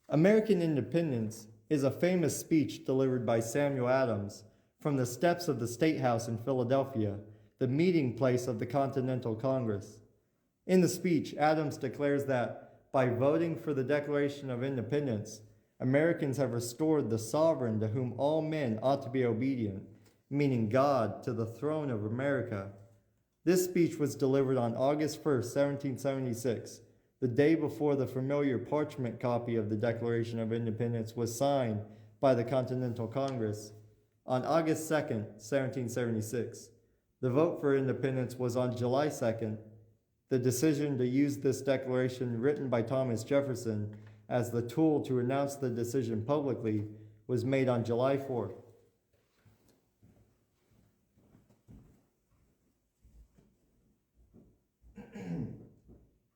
American independence is a famous speech delivered by Samuel Adams from the steps of the State House in Philadelphia, the meeting place of the Continental Congress. In the speech, Adams declares that by voting for the Declaration of Independence, Americans have restored the sovereign to whom all men ought to be obedient, meaning God, to the throne of America. This speech was delivered on August 1st, 1776, the day before the familiar parchment copy of the Declaration of Independence was signed by the Continental Congress. On August 2nd, 1776, the vote for independence was on July 2nd. The decision to use this declaration written by Thomas Jefferson as the tool to announce the decision publicly was made on July 4th.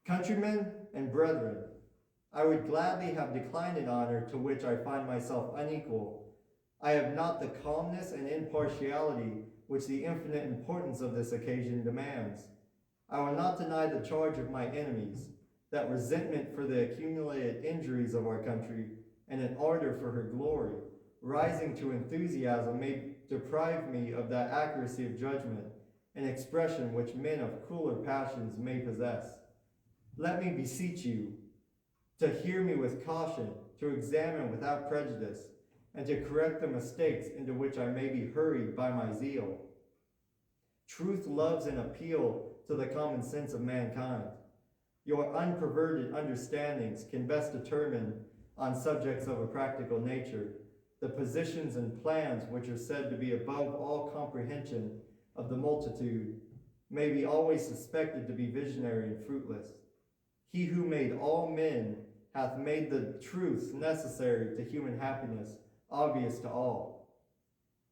Countrymen and brethren, I would gladly have declined an honor to which I find myself unequal. I have not the calmness and impartiality which the infinite importance of this occasion demands. I will not deny the charge of my enemies, that resentment for the accumulated injuries of our country and an ardor for her glory, rising to enthusiasm, may deprive me of that accuracy of judgment and expression which men of cooler passions may possess. Let me beseech you to hear me with caution, to examine without prejudice, and to correct the mistakes into which I may be hurried by my zeal. Truth loves an appeal to the common sense of mankind. Your unperverted understandings can best determine, on subjects of a practical nature, the positions and plans which are said to be above all comprehension of the multitude, may be always suspected to be visionary and fruitless. He who made all men hath made the truths necessary to human happiness obvious to all.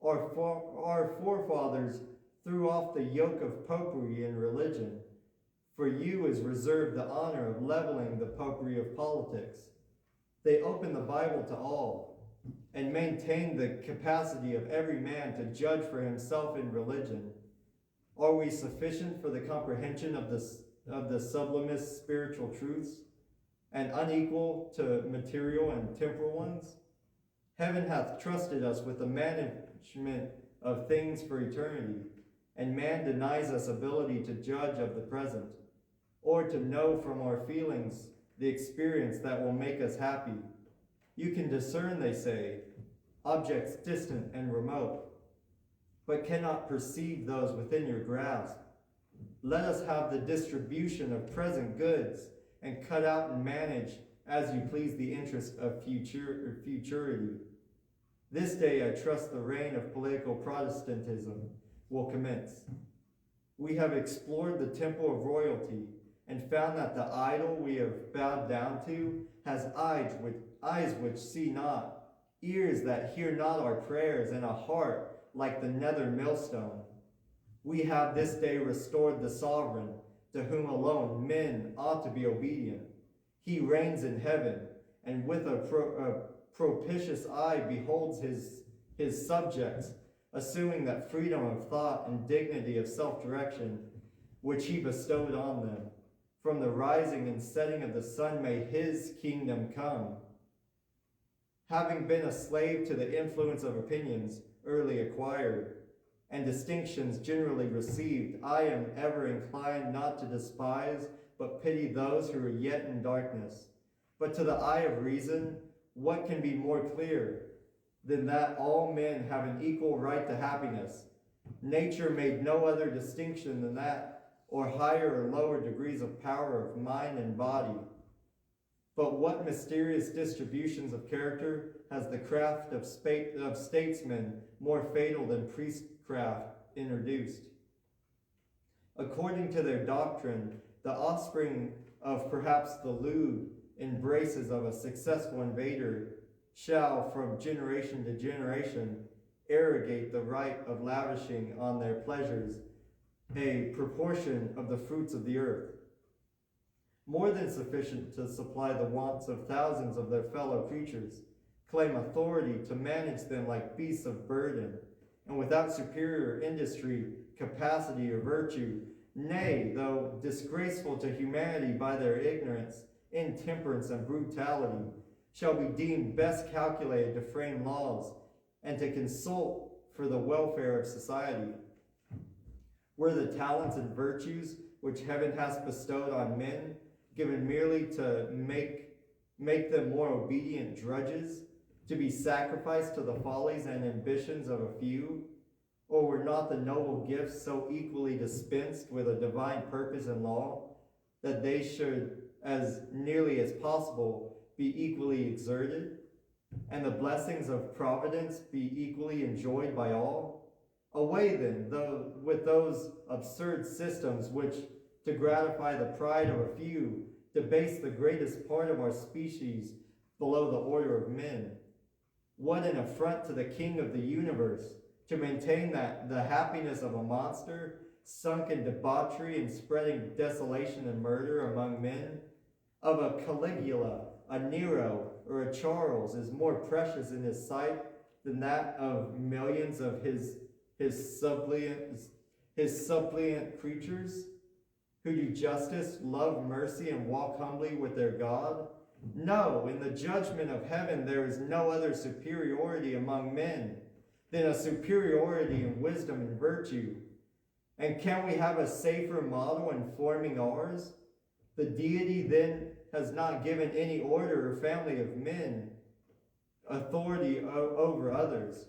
Our forefathers threw off the yoke of popery in religion. For you is reserved the honor of leveling the popery of politics. They opened the Bible to all and maintained the capacity of every man to judge for himself in religion. Are we sufficient for the comprehension of the sublimest spiritual truths, and unequal to material and temporal ones? Heaven hath trusted us with the management of things for eternity, and man denies us ability to judge of the present, or to know from our feelings the experience that will make us happy. You can discern, they say, objects distant and remote, but cannot perceive those within your grasp. Let us have the distribution of present goods, and cut out and manage as you please the interest of futurity. This day I trust the reign of political Protestantism will commence. We have explored the temple of royalty and found that the idol we have bowed down to has eyes which see not, ears that hear not our prayers, and a heart like the nether millstone. We have this day restored the sovereign, to whom alone men ought to be obedient. He reigns in heaven, and with a propitious eye beholds his subjects, assuming that freedom of thought and dignity of self-direction which he bestowed on them. From the rising and setting of the sun may his kingdom come. Having been a slave to the influence of opinions early acquired, and distinctions generally received, I am ever inclined not to despise, but pity those who are yet in darkness. But to the eye of reason, what can be more clear than that all men have an equal right to happiness? Nature made no other distinction than that, or higher or lower degrees of power of mind and body. But what mysterious distributions of character has the craft of statesmen more fatal than priestcraft introduced? According to their doctrine, the offspring of perhaps the lewd embraces of a successful invader shall, from generation to generation, arrogate the right of lavishing on their pleasures a proportion of the fruits of the earth, more than sufficient to supply the wants of thousands of their fellow creatures, claim authority to manage them like beasts of burden, and without superior industry, capacity, or virtue, nay, though disgraceful to humanity by their ignorance, intemperance, and brutality, shall be deemed best calculated to frame laws and to consult for the welfare of society. Were the talents and virtues which heaven has bestowed on men given merely to make them more obedient drudges, to be sacrificed to the follies and ambitions of a few? Or were not the noble gifts so equally dispensed with a divine purpose and law that they should, as nearly as possible, be equally exerted, and the blessings of providence be equally enjoyed by all? Away then, with those absurd systems which, to gratify the pride of a few, debase the greatest part of our species below the order of men. What an affront to the King of the universe, to maintain that the happiness of a monster, sunk in debauchery and spreading desolation and murder among men, of a Caligula, a Nero, or a Charles, is more precious in his sight than that of millions of his suppliant creatures, who do justice, love mercy, and walk humbly with their God? No, in the judgment of heaven there is no other superiority among men than a superiority in wisdom and virtue. And can we have a safer model in forming ours? The deity then has not given any order or family of men authority over others.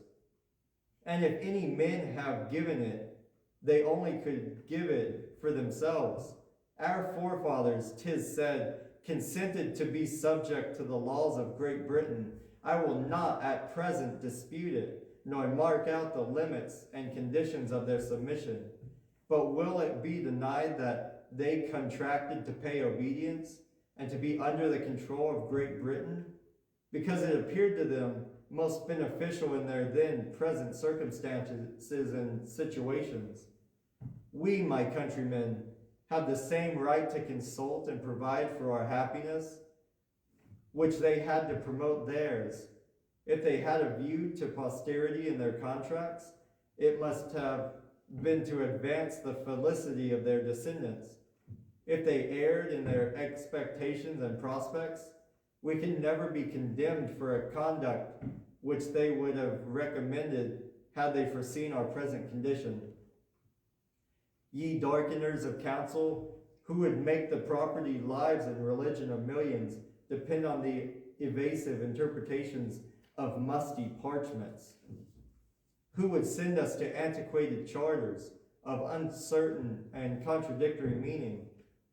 And if any men have given it, they only could give it for themselves. Our forefathers, 'tis said, consented to be subject to the laws of Great Britain. I will not at present dispute it, nor mark out the limits and conditions of their submission. But will it be denied that they contracted to pay obedience and to be under the control of Great Britain? Because it appeared to them most beneficial in their then present circumstances and situations. We, my countrymen, have the same right to consult and provide for our happiness, which they had to promote theirs. If they had a view to posterity in their contracts, it must have been to advance the felicity of their descendants. If they erred in their expectations and prospects, we can never be condemned for a conduct which they would have recommended had they foreseen our present condition. Ye darkeners of counsel, who would make the property, lives, and religion of millions depend on the evasive interpretations of musty parchments, who would send us to antiquated charters of uncertain and contradictory meaning,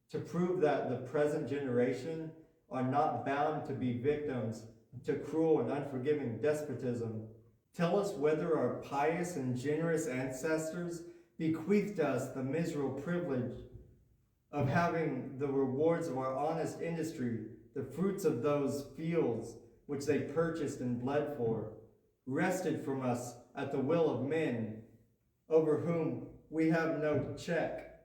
to prove that the present generation are not bound to be victims to cruel and unforgiving despotism. Tell us whether our pious and generous ancestors bequeathed us the miserable privilege of having the rewards of our honest industry, the fruits of those fields which they purchased and bled for, wrested from us at the will of men, over whom we have no check.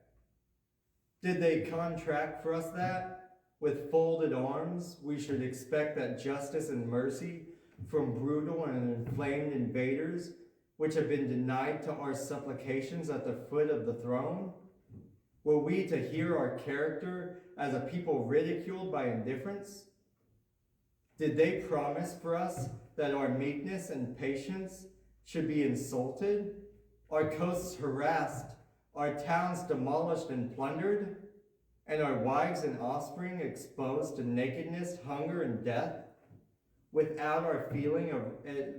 Did they contract for us that, with folded arms, we should expect that justice and mercy from brutal and inflamed invaders, which have been denied to our supplications at the foot of the throne? Were we to hear our character as a people ridiculed by indifference? Did they promise for us that our meekness and patience should be insulted, our coasts harassed, our towns demolished and plundered, and our wives and offspring exposed to nakedness, hunger, and death, without our feeling of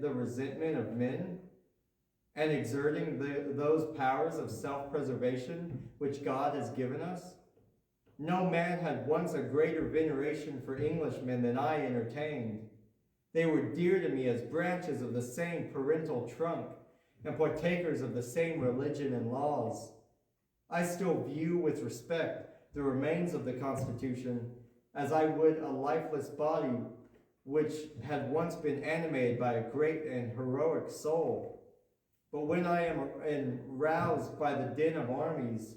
the resentment of men, and exerting those powers of self-preservation which God has given us? No man had once a greater veneration for Englishmen than I entertained. They were dear to me as branches of the same parental trunk, and partakers of the same religion and laws. I still view with respect the remains of the Constitution as I would a lifeless body which had once been animated by a great and heroic soul. But when I am roused by the din of armies,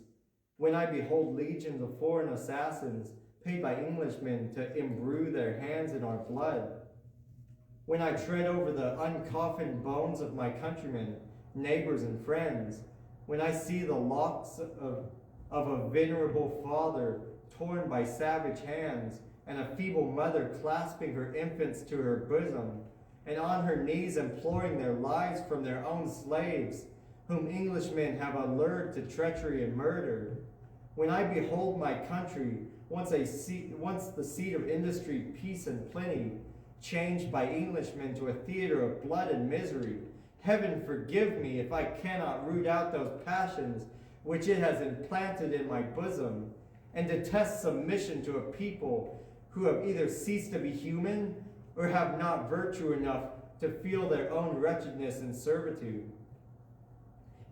when I behold legions of foreign assassins paid by Englishmen to imbrue their hands in our blood, when I tread over the uncoffined bones of my countrymen, neighbors, and friends, when I see the locks of a venerable father torn by savage hands, and a feeble mother clasping her infants to her bosom, and on her knees imploring their lives from their own slaves, whom Englishmen have allured to treachery and murder. When I behold my country, once the seat of industry, peace, and plenty, changed by Englishmen to a theater of blood and misery, heaven forgive me if I cannot root out those passions which it has implanted in my bosom, and detest submission to a people who have either ceased to be human or have not virtue enough to feel their own wretchedness and servitude.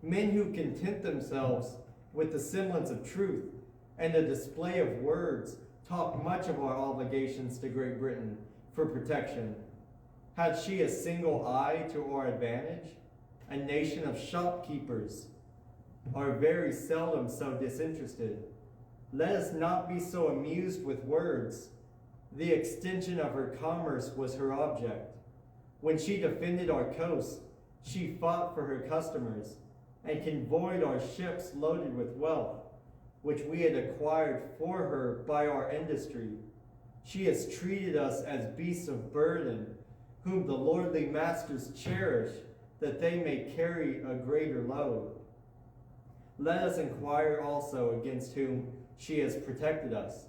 Men who content themselves with the semblance of truth and the display of words talk much of our obligations to Great Britain for protection. Had she a single eye to our advantage? A nation of shopkeepers are very seldom so disinterested. Let us not be so amused with words. The extension of her commerce was her object. When she defended our coasts, she fought for her customers and convoyed our ships loaded with wealth, which we had acquired for her by our industry. She has treated us as beasts of burden, whom the lordly masters cherish, that they may carry a greater load. Let us inquire also against whom she has protected us,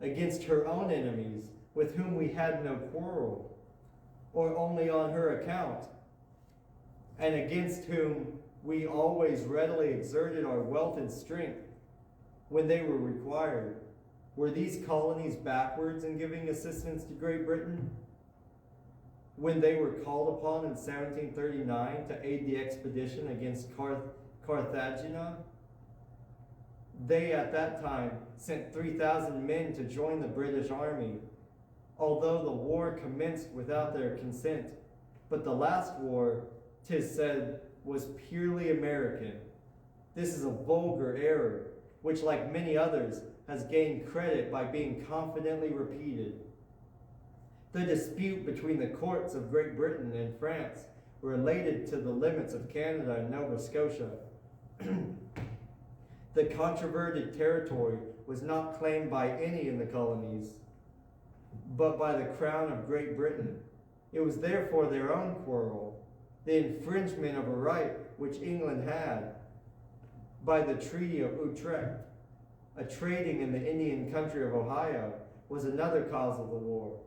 against her own enemies, with whom we had no quarrel, or only on her account, and against whom we always readily exerted our wealth and strength when they were required. Were these colonies backwards in giving assistance to Great Britain? When they were called upon in 1739 to aid the expedition against Carthagena, they at that time sent 3,000 men to join the British army, although the war commenced without their consent. But the last war, 'tis said, was purely American. This is a vulgar error, which, like many others, has gained credit by being confidently repeated. The dispute between the courts of Great Britain and France related to the limits of Canada and Nova Scotia. The controverted territory was not claimed by any in the colonies, but by the Crown of Great Britain. It was therefore their own quarrel. The infringement of a right which England had by the Treaty of Utrecht, a trading in the Indian country of Ohio, was another cause of the war.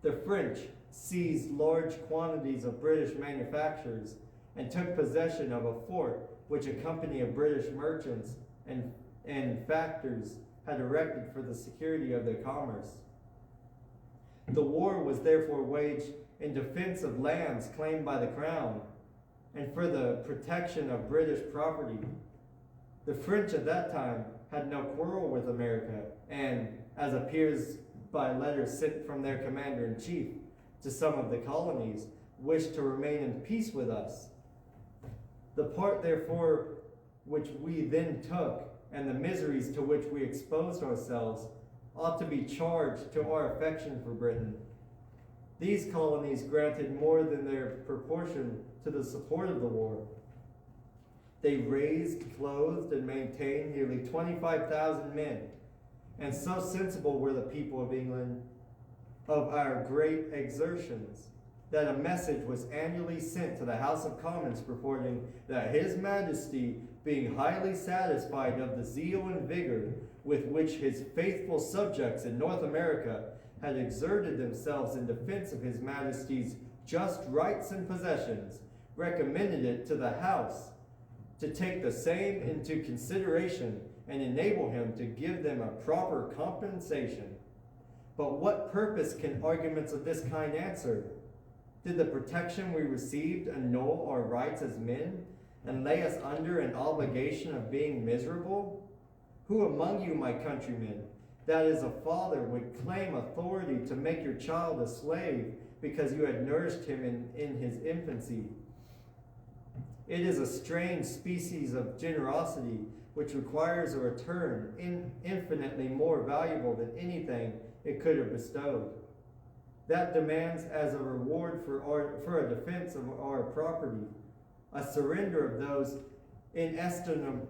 The French seized large quantities of British manufactures and took possession of a fort which a company of British merchants and factors had erected for the security of their commerce. The war was therefore waged in defense of lands claimed by the Crown and for the protection of British property. The French at that time had no quarrel with America and, as appears by letters sent from their commander-in-chief to some of the colonies, wished to remain in peace with us. The part, therefore, which we then took and the miseries to which we exposed ourselves ought to be charged to our affection for Britain. These colonies granted more than their proportion to the support of the war. They raised, clothed, and maintained nearly 25,000 men, and so sensible were the people of England of our great exertions, that a message was annually sent to the House of Commons purporting that His Majesty, being highly satisfied of the zeal and vigor with which his faithful subjects in North America had exerted themselves in defense of His Majesty's just rights and possessions, recommended it to the House to take the same into consideration and enable him to give them a proper compensation. But what purpose can arguments of this kind answer? Did the protection we received annul our rights as men and lay us under an obligation of being miserable? Who among you, my countrymen, that is a father, would claim authority to make your child a slave because you had nourished him in his infancy? It is a strange species of generosity which requires a return infinitely more valuable than anything it could have bestowed. That demands as a reward for a defense of our property, a surrender of those inestimable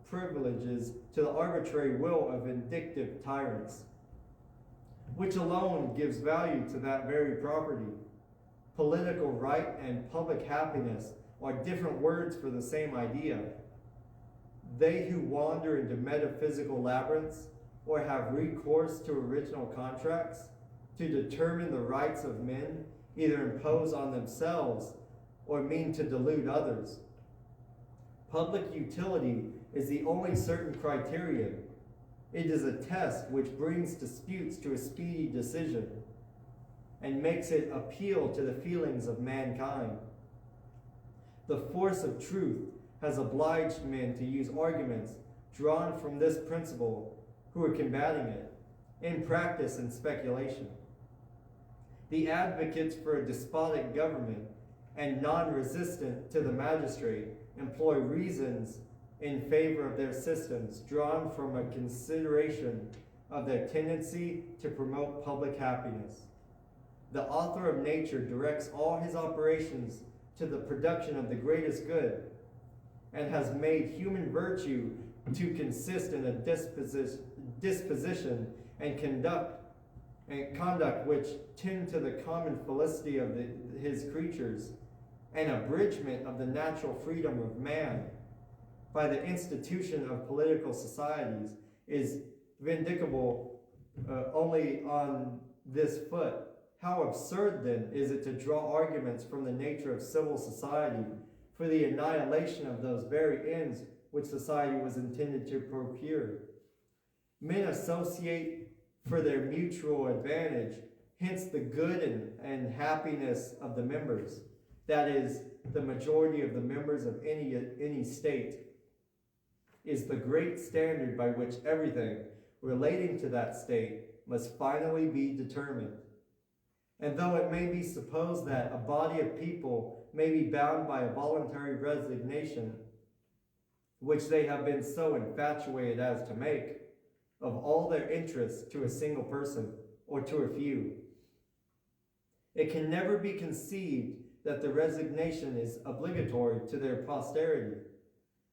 privileges to the arbitrary will of vindictive tyrants, which alone gives value to that very property. Political right and public happiness are different words for the same idea. They who wander into metaphysical labyrinths or have recourse to original contracts to determine the rights of men either impose on themselves or mean to delude others. Public utility is the only certain criterion. It is a test which brings disputes to a speedy decision and makes it appeal to the feelings of mankind. The force of truth has obliged men to use arguments drawn from this principle who are combating it, in practice and speculation. The advocates for a despotic government and non-resistant to the magistrate employ reasons in favor of their systems drawn from a consideration of their tendency to promote public happiness. The author of nature directs all his operations to the production of the greatest good, and has made human virtue to consist in a disposition and conduct which tend to the common felicity of his creatures, and abridgment of the natural freedom of man by the institution of political societies is vindicable only on this foot. How absurd, then, is it to draw arguments from the nature of civil society for the annihilation of those very ends which society was intended to procure. Men associate for their mutual advantage, hence the good and happiness of the members, that is, the majority of the members of any state, is the great standard by which everything relating to that state must finally be determined. And though it may be supposed that a body of people may be bound by a voluntary resignation, which they have been so infatuated as to make, of all their interests to a single person or to a few, it can never be conceived that the resignation is obligatory to their posterity,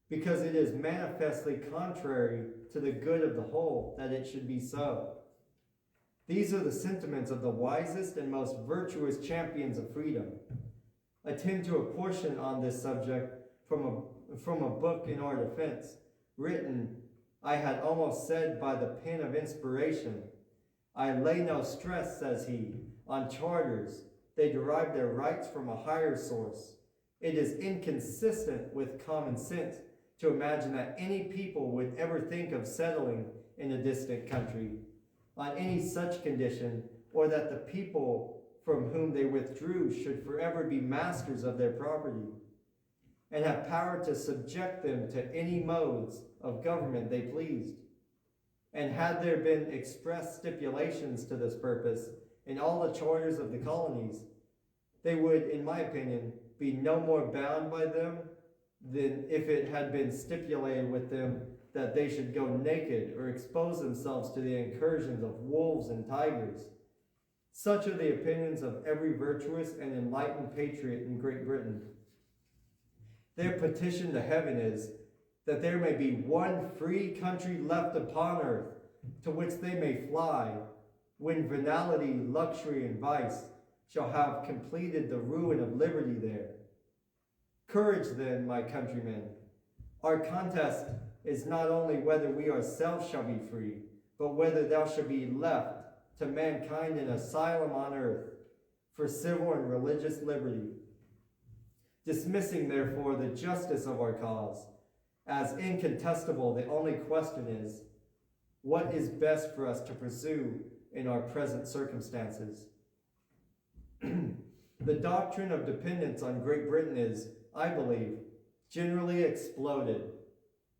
because it is manifestly contrary to the good of the whole that it should be so. These are the sentiments of the wisest and most virtuous champions of freedom. Attend to a portion on this subject from a book in our defense, written, I had almost said, by the pen of inspiration. I lay no stress, says he, on charters. They derive their rights from a higher source. It is inconsistent with common sense to imagine that any people would ever think of settling in a distant country on any such condition, or that the people from whom they withdrew should forever be masters of their property, and have power to subject them to any modes of government they pleased. And had there been express stipulations to this purpose in all the charters of the colonies, they would, in my opinion, be no more bound by them than if it had been stipulated with them that they should go naked or expose themselves to the incursions of wolves and tigers. Such are the opinions of every virtuous and enlightened patriot in Great Britain. Their petition to heaven is that there may be one free country left upon earth to which they may fly, when venality, luxury, and vice shall have completed the ruin of liberty there. Courage then, my countrymen. Our contest is not only whether we ourselves shall be free, but whether thou shalt be left to mankind an asylum on earth for civil and religious liberty. Dismissing, therefore, the justice of our cause, as incontestable, the only question is, what is best for us to pursue in our present circumstances? The doctrine of dependence on Great Britain is, I believe, generally exploded.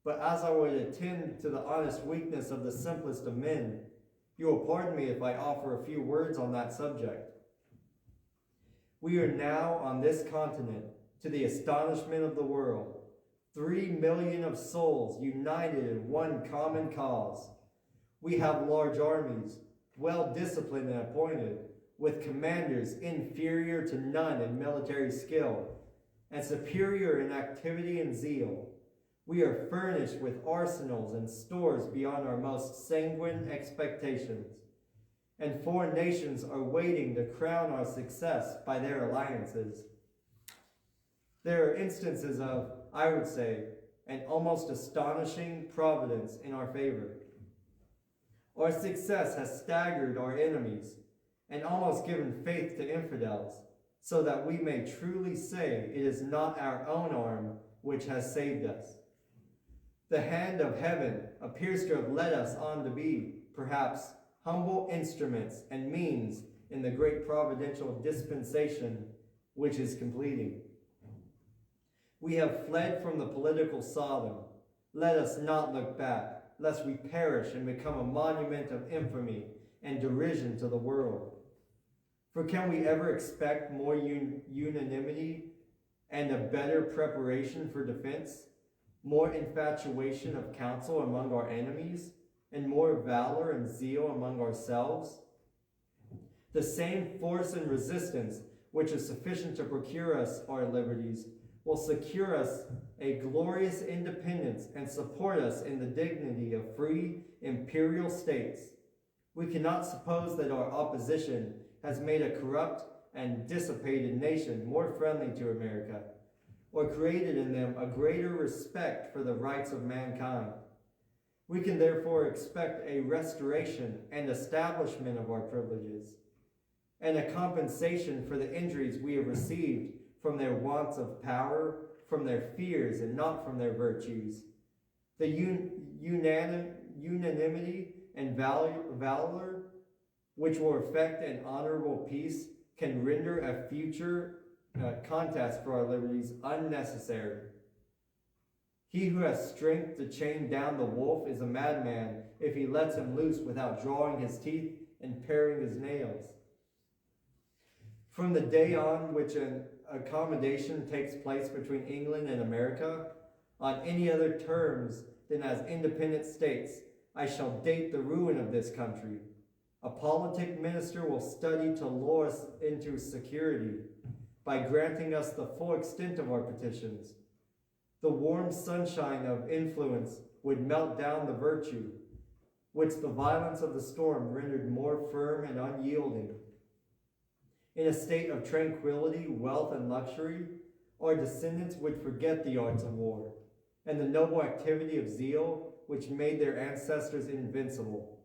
But as I would attend to the honest weakness of the simplest of men, you will pardon me if I offer a few words on that subject. We are now on this continent, to the astonishment of the world, 3 million of souls united in one common cause. We have large armies, well disciplined and appointed, with commanders inferior to none in military skill, and superior in activity and zeal. We are furnished with arsenals and stores beyond our most sanguine expectations, and foreign nations are waiting to crown our success by their alliances. There are instances of, I would say, an almost astonishing providence in our favor. Our success has staggered our enemies and almost given faith to infidels, so that we may truly say it is not our own arm which has saved us. The hand of heaven appears to have led us on to be, perhaps, humble instruments and means in the great providential dispensation which is completing. We have fled from the political Sodom. Let us not look back, lest we perish and become a monument of infamy and derision to the world. For can we ever expect more unanimity and a better preparation for defense, more infatuation of counsel among our enemies, and more valor and zeal among ourselves? The same force and resistance which is sufficient to procure us our liberties will secure us a glorious independence and support us in the dignity of free imperial states. We cannot suppose that our opposition has made a corrupt and dissipated nation more friendly to America, or created in them a greater respect for the rights of mankind. We can therefore expect a restoration and establishment of our privileges, and a compensation for the injuries we have received from their wants of power, from their fears, and not from their virtues. The unanimity and valor which will effect an honorable peace can render a future contest for our liberties unnecessary. He who has strength to chain down the wolf is a madman if he lets him loose without drawing his teeth and paring his nails. From the day on which an accommodation takes place between England and America, on any other terms than as independent states, I shall date the ruin of this country. A politic minister will study to lure us into security by granting us the full extent of our petitions. The warm sunshine of influence would melt down the virtue, which the violence of the storm rendered more firm and unyielding. In a state of tranquility, wealth, and luxury, our descendants would forget the arts of war and the noble activity of zeal which made their ancestors invincible.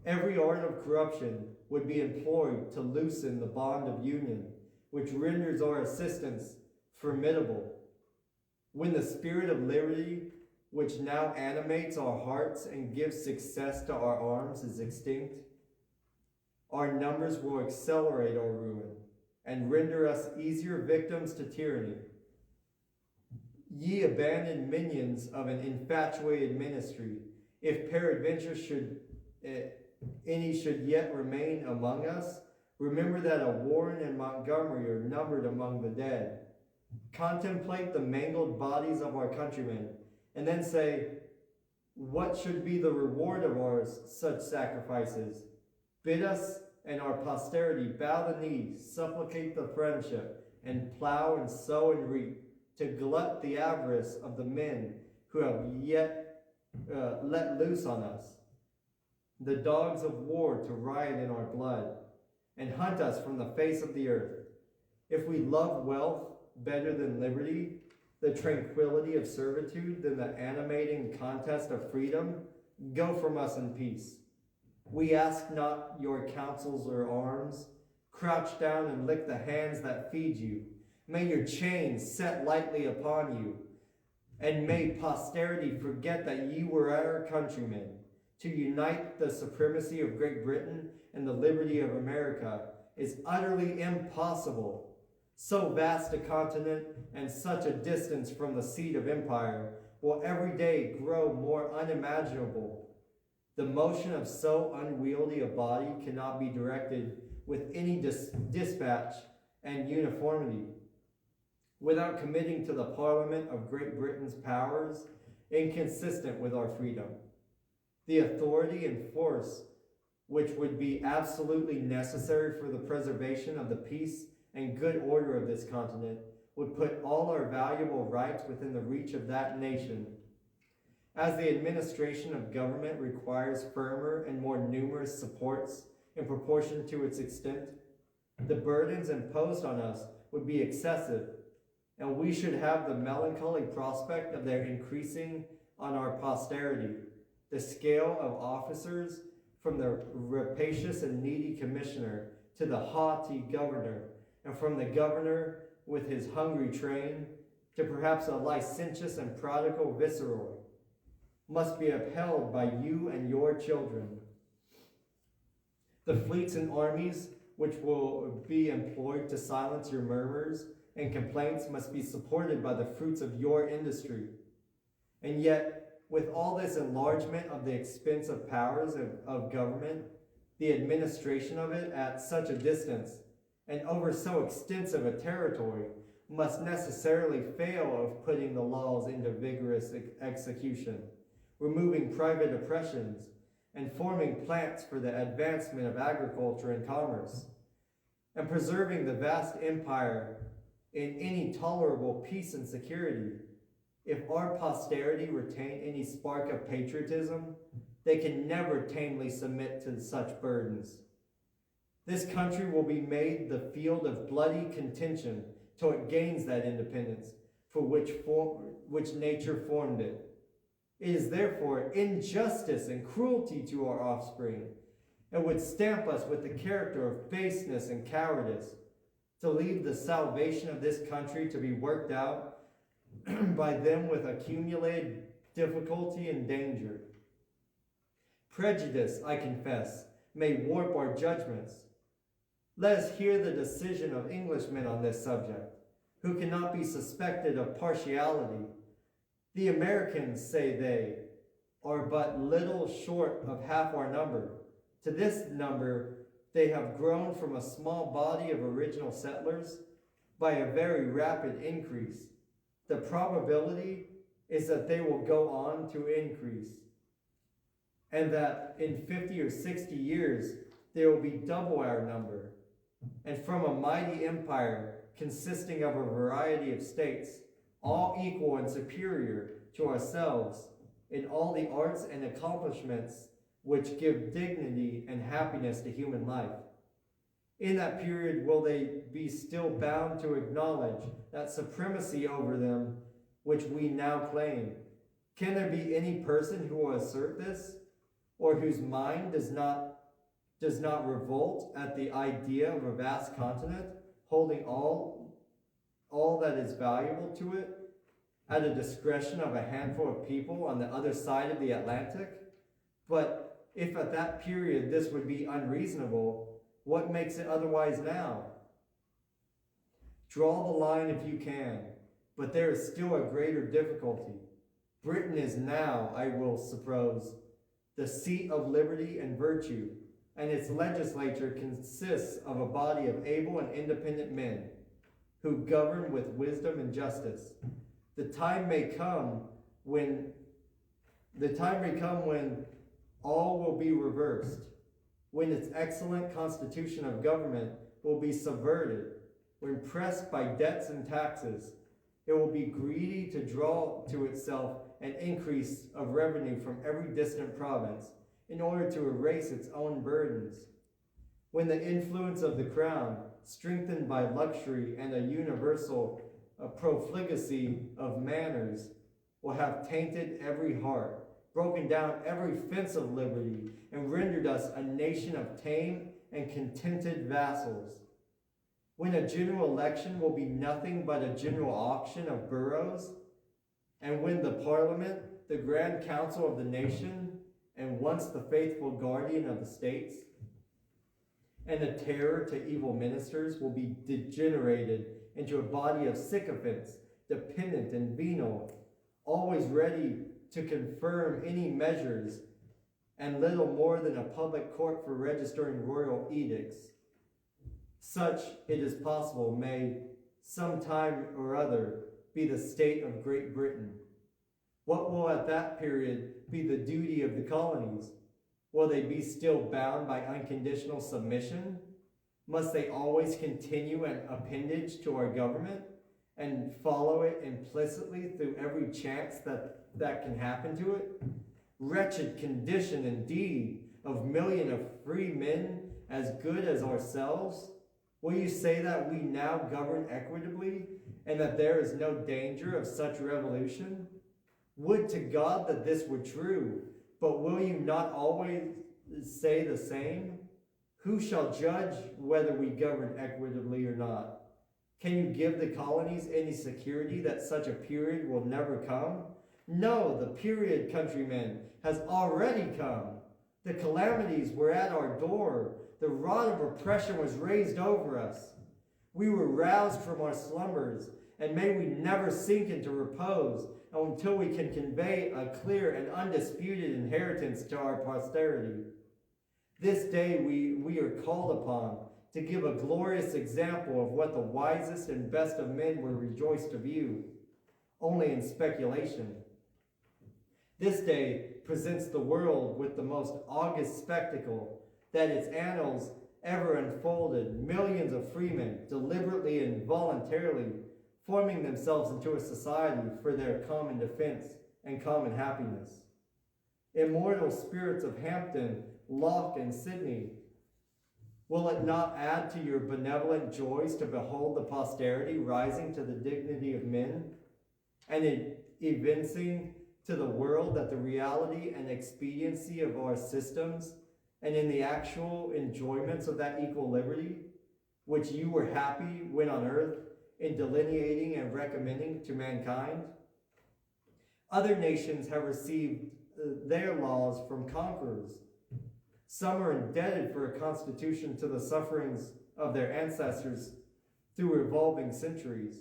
Every art of corruption would be employed to loosen the bond of union, which renders our assistance formidable. When the spirit of liberty, which now animates our hearts and gives success to our arms, is extinct, our numbers will accelerate our ruin and render us easier victims to tyranny. Ye abandoned minions of an infatuated ministry, if peradventure any should yet remain among us, remember that a Warren and Montgomery are numbered among the dead. Contemplate the mangled bodies of our countrymen, and then say, what should be the reward of our such sacrifices? Bid us and our posterity bow the knee, supplicate the friendship, and plow and sow and reap, to glut the avarice of the men who have yet let loose on us, the dogs of war to riot in our blood, and hunt us from the face of the earth. If we love wealth better than liberty, the tranquility of servitude than the animating contest of freedom, go from us in peace. We ask not your counsels or arms. Crouch down and lick the hands that feed you. May your chains set lightly upon you, and may posterity forget that ye were our countrymen. To unite the supremacy of Great Britain and the liberty of America is utterly impossible. So vast a continent and such a distance from the seat of empire will every day grow more unimaginable. The motion of so unwieldy a body cannot be directed with any dispatch and uniformity, without committing to the Parliament of Great Britain's powers inconsistent with our freedom. The authority and force which would be absolutely necessary for the preservation of the peace and good order of this continent would put all our valuable rights within the reach of that nation. As the administration of government requires firmer and more numerous supports in proportion to its extent, the burdens imposed on us would be excessive, and we should have the melancholy prospect of their increasing on our posterity. The scale of officers, from the rapacious and needy commissioner to the haughty governor, and from the governor with his hungry train to perhaps a licentious and prodigal viceroy, must be upheld by you and your children. The fleets and armies which will be employed to silence your murmurs and complaints must be supported by the fruits of your industry. And yet, with all this enlargement of the expense of powers of government, the administration of it at such a distance, and over so extensive a territory, must necessarily fail of putting the laws into vigorous execution, removing private oppressions, and forming plants for the advancement of agriculture and commerce, and preserving the vast empire in any tolerable peace and security. If our posterity retain any spark of patriotism, they can never tamely submit to such burdens. This country will be made the field of bloody contention till it gains that independence for which nature formed it. It is therefore injustice and cruelty to our offspring, and would stamp us with the character of baseness and cowardice, to leave the salvation of this country to be worked out by them with accumulated difficulty and danger. Prejudice, I confess, may warp our judgments. Let us hear the decision of Englishmen on this subject, who cannot be suspected of partiality. The Americans, say they, are but little short of half our number. To this number they have grown from a small body of original settlers by a very rapid increase. The probability is that they will go on to increase, and that in 50 or 60 years there will be double our number. And from a mighty empire consisting of a variety of states, all equal and superior to ourselves in all the arts and accomplishments which give dignity and happiness to human life. In that period will they be still bound to acknowledge that supremacy over them which we now claim. Can there be any person who will assert this, or whose mind does not revolt at the idea of a vast continent holding all that is valuable to it at the discretion of a handful of people on the other side of the Atlantic? But if at that period this would be unreasonable, what makes it otherwise now? Draw the line if you can, but there is still a greater difficulty. Britain is now, I will suppose, the seat of liberty and virtue, and its legislature consists of a body of able and independent men who govern with wisdom and justice. The time may come when all will be reversed, when its excellent constitution of government will be subverted, when pressed by debts and taxes, it will be greedy to draw to itself an increase of revenue from every distant province in order to erase its own burdens. When the influence of the crown, strengthened by luxury and a universal profligacy of manners, will have tainted every heart, broken down every fence of liberty, and rendered us a nation of tame and contented vassals. When a general election will be nothing but a general auction of boroughs, and when the Parliament, the grand council of the nation, and once the faithful guardian of the states, and a terror to evil ministers, will be degenerated into a body of sycophants, dependent and venal, always ready to confirm any measures, and little more than a public court for registering royal edicts. Such, it is possible, may some time or other be the state of Great Britain. What will at that period be the duty of the colonies? Will they be still bound by unconditional submission? Must they always continue an appendage to our government? and follow it implicitly through every chance that can happen to it? Wretched condition indeed of million of free men as good as ourselves? Will you say that we now govern equitably and that there is no danger of such revolution? Would to God that this were true, but will you not always say the same? Who shall judge whether we govern equitably or not? Can you give the colonies any security that such a period will never come? No, the period, countrymen, has already come. The calamities were at our door. The rod of oppression was raised over us. We were roused from our slumbers, and may we never sink into repose until we can convey a clear and undisputed inheritance to our posterity. This day we are called upon to give a glorious example of what the wisest and best of men were rejoiced to view, only in speculation. This day presents the world with the most august spectacle that its annals ever unfolded. Millions of freemen, deliberately and voluntarily, forming themselves into a society for their common defense and common happiness. Immortal spirits of Hampton, Locke, and Sydney, will it not add to your benevolent joys to behold the posterity rising to the dignity of men, and evincing to the world that the reality and expediency of our systems, and in the actual enjoyments of that equal liberty, which you were happy when on earth in delineating and recommending to mankind? Other nations have received their laws from conquerors. Some are indebted for a constitution to the sufferings of their ancestors through revolving centuries.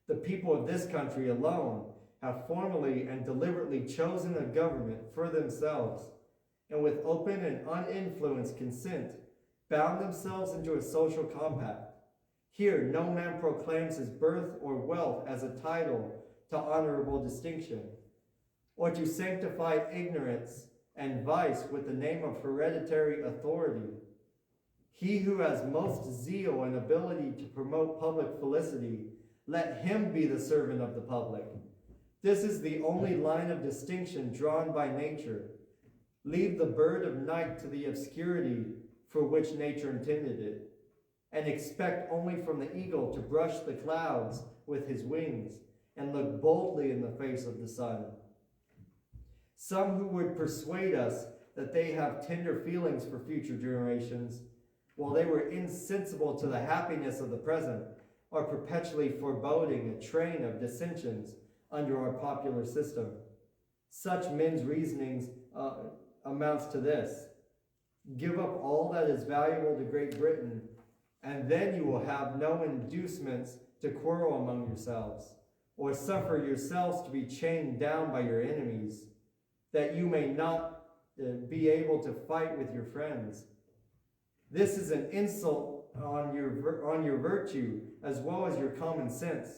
The people of this country alone have formally and deliberately chosen a government for themselves, and with open and uninfluenced consent, bound themselves into a social compact. Here, no man proclaims his birth or wealth as a title to honorable distinction, or to sanctify ignorance and vice with the name of hereditary authority. He who has most zeal and ability to promote public felicity, let him be the servant of the public. This is the only line of distinction drawn by nature. Leave the bird of night to the obscurity for which nature intended it, and expect only from the eagle to brush the clouds with his wings and look boldly in the face of the sun. Some who would persuade us that they have tender feelings for future generations, while they were insensible to the happiness of the present, are perpetually foreboding a train of dissensions under our popular system. Such men's reasonings amounts to this: give up all that is valuable to Great Britain, and then you will have no inducements to quarrel among yourselves, or suffer yourselves to be chained down by your enemies, that you may not be able to fight with your friends. This is an insult on your virtue as well as your common sense.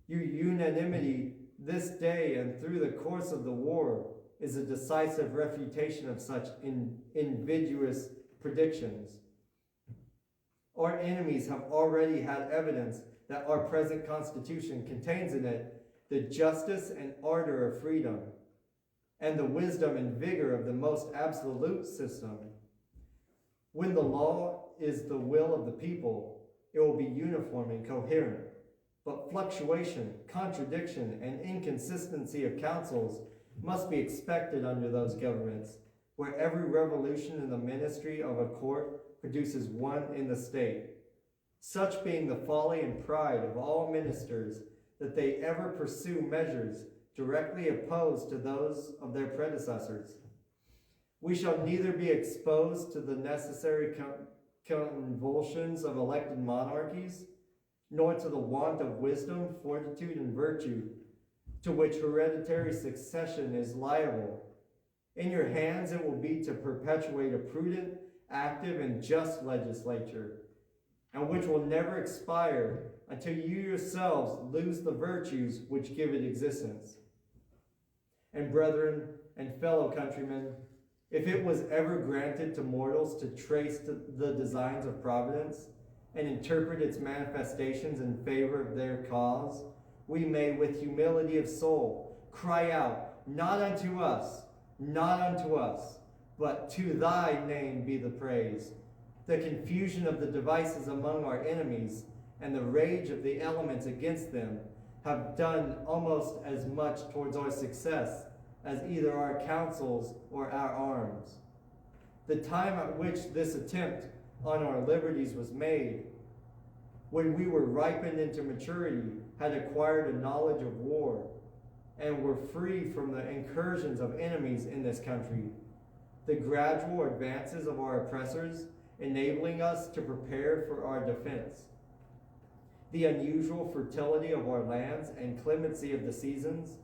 Your unanimity this day and through the course of the war is a decisive refutation of such invidious predictions. Our enemies have already had evidence that our present Constitution contains in it the justice and ardor of freedom, and the wisdom and vigor of the most absolute system. When the law is the will of the people, it will be uniform and coherent. But fluctuation, contradiction, and inconsistency of counsels must be expected under those governments, where every revolution in the ministry of a court produces one in the state. Such being the folly and pride of all ministers, that they ever pursue measures directly opposed to those of their predecessors. We shall neither be exposed to the necessary convulsions of elected monarchies, nor to the want of wisdom, fortitude, and virtue, to which hereditary succession is liable. In your hands it will be to perpetuate a prudent, active, and just legislature, and which will never expire until you yourselves lose the virtues which give it existence. And brethren and fellow countrymen, if it was ever granted to mortals to trace the designs of Providence, and interpret its manifestations in favor of their cause, we may with humility of soul cry out, not unto us, not unto us, but to thy name be the praise. The confusion of the devices among our enemies and the rage of the elements against them have done almost as much towards our success as either our counsels or our arms. The time at which this attempt on our liberties was made, when we were ripened into maturity, had acquired a knowledge of war, and were free from the incursions of enemies in this country, the gradual advances of our oppressors enabling us to prepare for our defense, the unusual fertility of our lands and clemency of the seasons,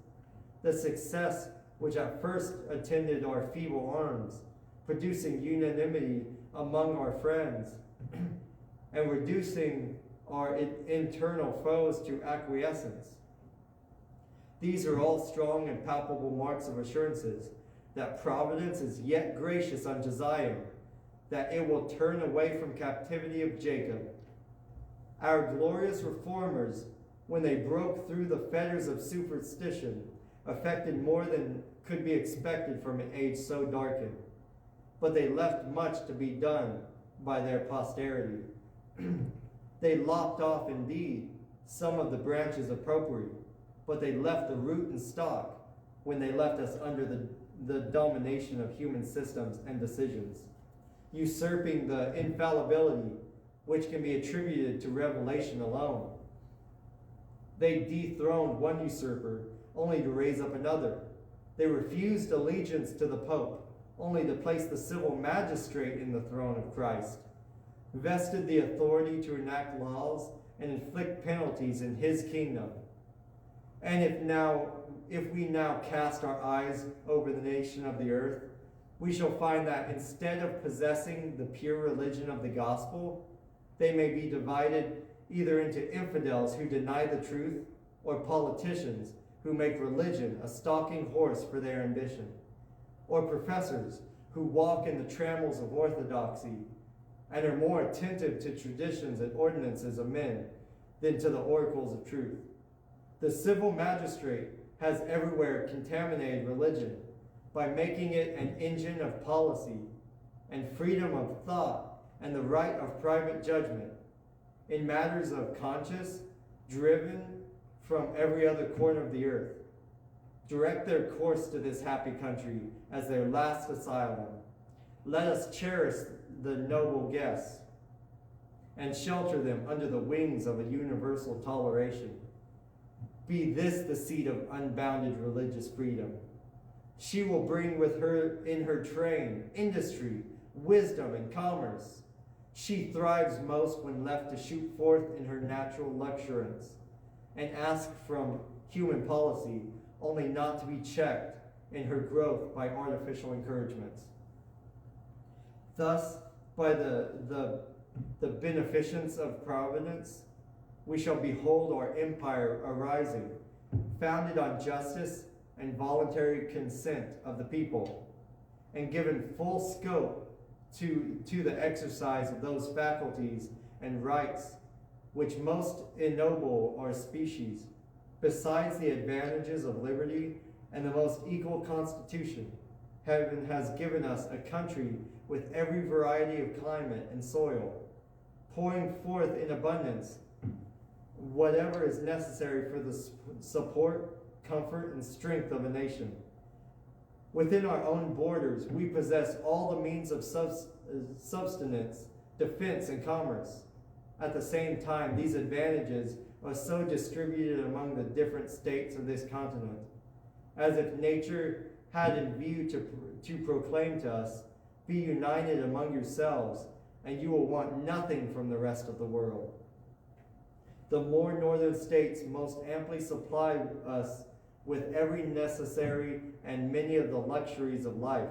the success which at first attended our feeble arms, producing unanimity among our friends, and reducing our internal foes to acquiescence. These are all strong and palpable marks of assurances that Providence is yet gracious unto Zion, that it will turn away from captivity of Jacob. Our glorious reformers, when they broke through the fetters of superstition, effected more than could be expected from an age so darkened. But they left much to be done by their posterity. They lopped off, indeed, some of the branches appropriate, but they left the root and stock when they left us under the domination of human systems and decisions, usurping the infallibility which can be attributed to revelation alone. They dethroned one usurper only to raise up another. They refused allegiance to the Pope only to place the civil magistrate in the throne of Christ, vested the authority to enact laws and inflict penalties in his kingdom. And if we now cast our eyes over the nation of the earth, we shall find that instead of possessing the pure religion of the gospel, they may be divided either into infidels who deny the truth, or politicians who make religion a stalking horse for their ambition, or professors who walk in the trammels of orthodoxy and are more attentive to traditions and ordinances of men than to the oracles of truth. The civil magistrate has everywhere contaminated religion by making it an engine of policy and freedom of thought and the right of private judgment in matters of conscience driven from every other corner of the earth. Direct their course to this happy country as their last asylum. Let us cherish the noble guests and shelter them under the wings of a universal toleration. Be this the seat of unbounded religious freedom. She will bring with her in her train industry, wisdom, and commerce. She thrives most when left to shoot forth in her natural luxuriance and ask from human policy only not to be checked in her growth by artificial encouragements. Thus, by the beneficence of Providence, we shall behold our empire arising, founded on justice and voluntary consent of the people, and given full scope to the exercise of those faculties and rights which most ennoble our species, besides the advantages of liberty and the most equal constitution. Heaven has given us a country with every variety of climate and soil, pouring forth in abundance whatever is necessary for the support, comfort, and strength of a nation. Within our own borders, we possess all the means of subsistence, defense, and commerce. At the same time, these advantages are so distributed among the different states of this continent, as if nature had in view to proclaim to us, be united among yourselves, and you will want nothing from the rest of the world. The more northern states most amply supply us with every necessary and many of the luxuries of life,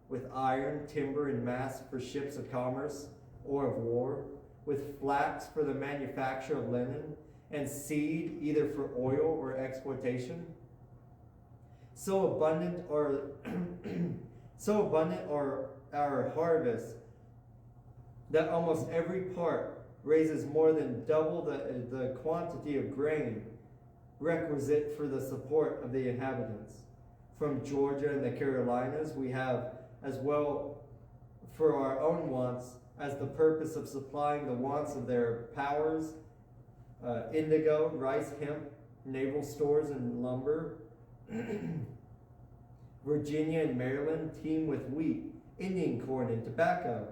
with iron, timber, and mast for ships of commerce or of war, with flax for the manufacture of linen, and seed either for oil or exportation. So abundant are our harvests that almost every part raises more than double the quantity of grain requisite for the support of the inhabitants. From Georgia and the Carolinas, we have as well for our own wants as the purpose of supplying the wants of their powers, indigo, rice, hemp, naval stores, and lumber. Virginia and Maryland teem with wheat, Indian corn, and tobacco.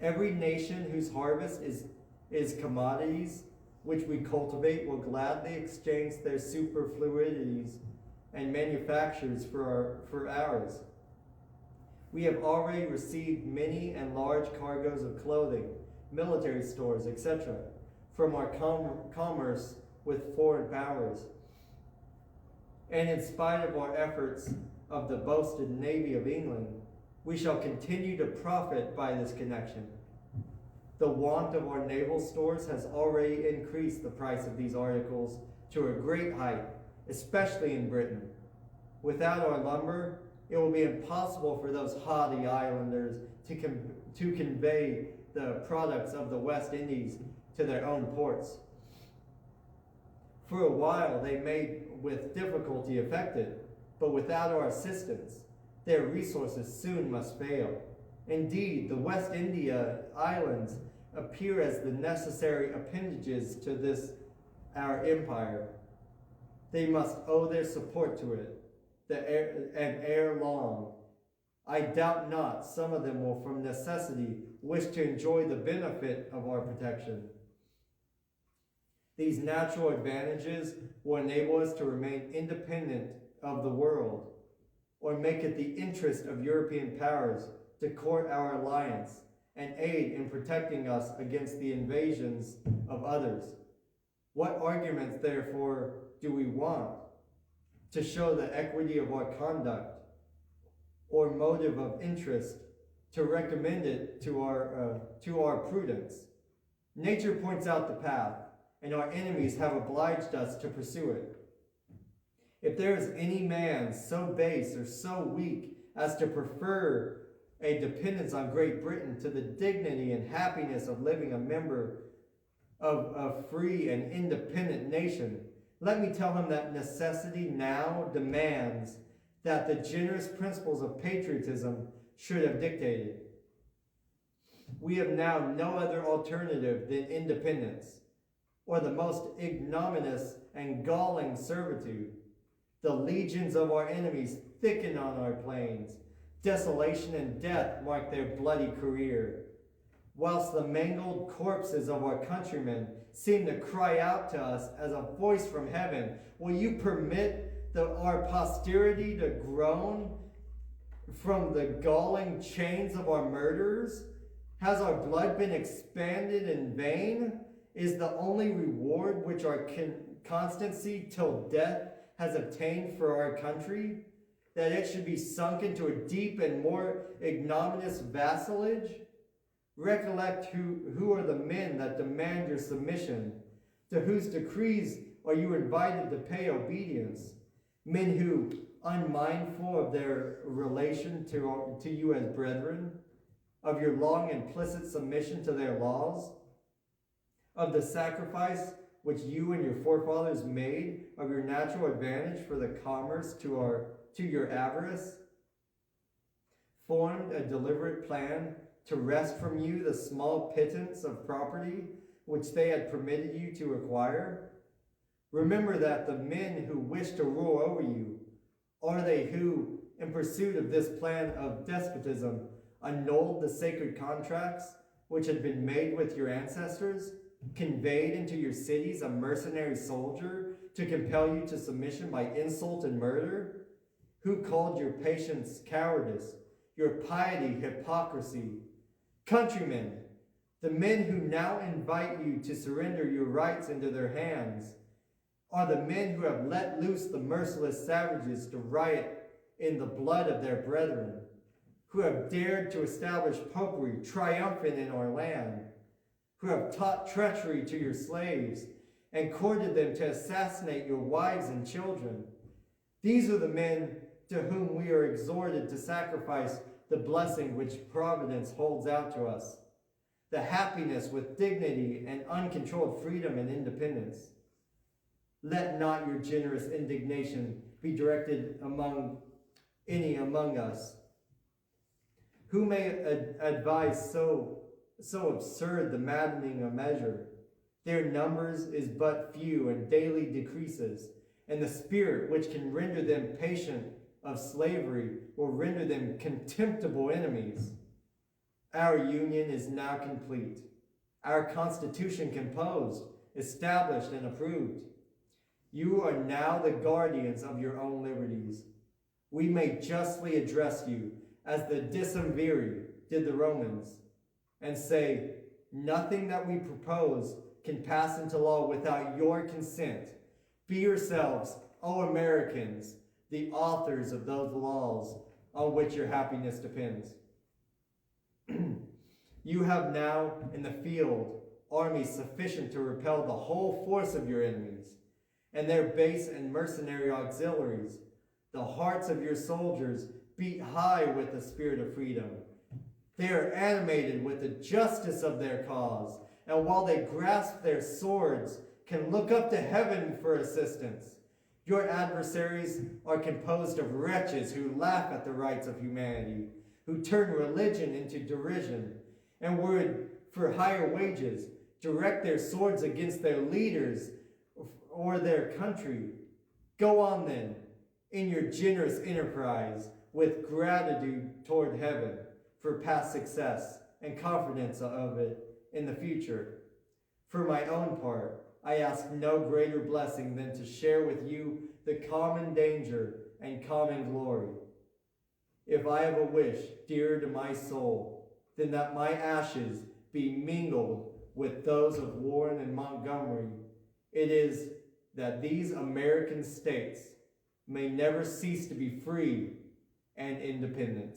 Every nation whose harvest is commodities which we cultivate will gladly exchange their superfluities and manufactures for ours. We have already received many and large cargoes of clothing, military stores, etc., from our commerce with foreign powers. And in spite of our efforts of the boasted Navy of England, we shall continue to profit by this connection. The want of our naval stores has already increased the price of these articles to a great height, especially in Britain. Without our lumber, it will be impossible for those haughty islanders to convey the products of the West Indies to their own ports. For a while they may with difficulty effect it, but without our assistance, their resources soon must fail. Indeed, the West India Islands appear as the necessary appendages to this our empire. They must owe their support to it, and ere long, I doubt not some of them will from necessity wish to enjoy the benefit of our protection. These natural advantages will enable us to remain independent of the world, or make it the interest of European powers to court our alliance and aid in protecting us against the invasions of others. What arguments, therefore, do we want to show the equity of our conduct or motive of interest to recommend it to our prudence? Nature points out the path, and our enemies have obliged us to pursue it. If there is any man so base or so weak as to prefer a dependence on Great Britain to the dignity and happiness of living a member of a free and independent nation, let me tell him that necessity now demands that the generous principles of patriotism should have dictated. We have now no other alternative than independence, or the most ignominious and galling servitude. The legions of our enemies thicken on our plains. Desolation and death mark their bloody career, whilst the mangled corpses of our countrymen seem to cry out to us as a voice from heaven. Will you permit our posterity to groan from the galling chains of our murderers? Has our blood been expanded in vain? Is the only reward which our constancy till death has obtained for our country that it should be sunk into a deep and more ignominious vassalage? Recollect who are the men that demand your submission, to whose decrees are you invited to pay obedience. Men who, unmindful of their relation to you as brethren, of your long implicit submission to their laws, of the sacrifice which you and your forefathers made of your natural advantage for the commerce to your avarice, formed a deliberate plan to wrest from you the small pittance of property which they had permitted you to acquire? Remember that the men who wish to rule over you are they who, in pursuit of this plan of despotism, annulled the sacred contracts which had been made with your ancestors, conveyed into your cities a mercenary soldier to compel you to submission by insult and murder, who called your patience cowardice, your piety hypocrisy. Countrymen, the men who now invite you to surrender your rights into their hands are the men who have let loose the merciless savages to riot in the blood of their brethren, who have dared to establish popery triumphant in our land, who have taught treachery to your slaves and courted them to assassinate your wives and children. These are the men to whom we are exhorted to sacrifice the blessing which providence holds out to us. the happiness with dignity and uncontrolled freedom and independence. Let not your generous indignation be directed among us, who may advise so absurd the maddening a measure. Their numbers is but few and daily decreases, and the spirit which can render them patient of slavery will render them contemptible enemies. Our union is now complete, our constitution composed, established, and approved. You are now the guardians of your own liberties. We may justly address you as the decemviri did the Romans, and say, nothing that we propose can pass into law without your consent. Be yourselves, O Americans, the authors of those laws on which your happiness depends. You have now in the field armies sufficient to repel the whole force of your enemies, and their base and mercenary auxiliaries. The hearts of your soldiers beat high with the spirit of freedom. They are animated with the justice of their cause, and while they grasp their swords, can look up to heaven for assistance. Your adversaries are composed of wretches who laugh at the rights of humanity, who turn religion into derision, and would, for higher wages, direct their swords against their leaders or their country. Go on then, in your generous enterprise, with gratitude toward heaven for past success and confidence of it in the future. For my own part, I ask no greater blessing than to share with you the common danger and common glory. If I have a wish dear to my soul, then that my ashes be mingled with those of Warren and Montgomery, it is that these American states may never cease to be free and independent.